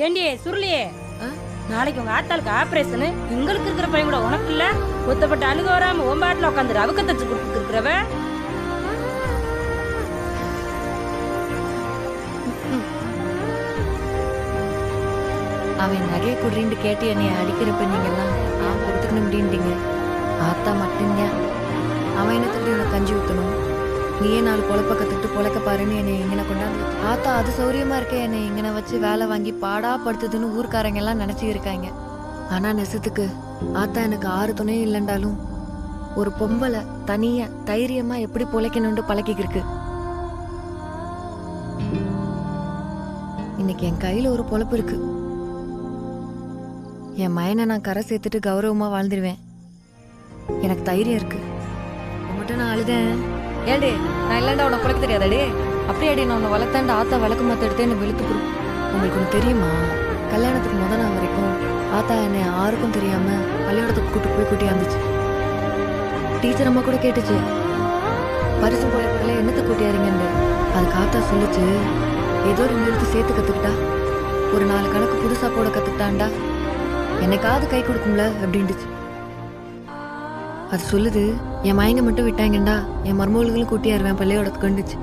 ஏண்டி சுருளியே, ஆ? நாளைக்கு உங்க ஆத்தாளுக்கு ஆபரேஷன். எங்களுக்கு இருக்கிற பையன் கூட உனக்கு இல்ல. ஒத்தப்பட்ட அழுக வராம ஒம்பாட்டில் உட்காந்து அவுக்க தச்சு கொடுத்துட்டு இருக்கிறவ. அவன் நகையை குடுறின்னு கேட்டு என்னை அடிக்கிறப்ப நீங்கெல்லாம் கொடுத்துக்கணும் அப்படின்ட்டீங்க. ஆத்தா மட்டும்தான் அவன் என்னத்துக்கு உனக்கு கஞ்சி ஊற்றணும், நீயே 4 பொழப்ப கற்றுக்கிட்டு பொழைக்க பாருன்னு என்னை எங்கன கொண்டாந்து ஆத்தா அது சௌரியமா இருக்க என்னை எங்கன வச்சு வேலை வாங்கி பாடா படுத்துதுன்னு ஊர்க்காரங்க எல்லாம் நினைச்சு இருக்காங்க. ஆனா நெசத்துக்கு ஆத்தா எனக்கு 6 துணையும் இல்லைண்டாலும் ஒரு பொம்பளை தனியா தைரியமா எப்படி பொழைக்கணும்னு பழக்கிக்கிருக்கு. இன்னைக்கு என் கையில ஒரு பொழப்பு இருக்கு. என் மயனை நான் கரை சேர்த்துட்டு கௌரவமா வாழ்ந்துருவேன். எனக்கு தைரியம் இருக்கு. உங்கள்கிட்ட நான் அழுதேன், ஏடே நான் இல்லைண்டா உனக்கு பிழைக்க தெரியாதாடே, அப்படியாடி நான் உன்னை வளர்த்தாண்டா ஆத்தா விளக்கு மாத்த எடுத்து என்னை வெளுத்து கொடு. உங்களுக்கு ஒன்று தெரியுமா, கல்யாணத்துக்கு நாள் வரைக்கும் ஆத்தா என்னை யாருக்கும் தெரியாம பள்ளியோடத்துக்கு கூட்டு போய் கூட்டியாந்துச்சு. டீச்சர் அம்மா கூட கேட்டுச்சு, பரிசு போயப்படல என்னத்தை கூட்டியாருங்கன்னு. அதுக்கு ஆத்தா சொல்லிச்சு, ஏதோ 2 எழுத்து சேர்த்து கத்துக்கிட்டா, ஒரு 4 கணக்கு புதுசா போட கத்துக்கிட்டான்டா, என்னைக்காவது கை கொடுக்கும்ல அப்படின்ட்டுச்சு. அது சொல்லுது, என் மயங்க மட்டும் விட்டாங்கண்டா என் மருமகளுக்கும் கூட்டியாருவேன் பள்ளியோடத்துக்கு கண்டுச்சு.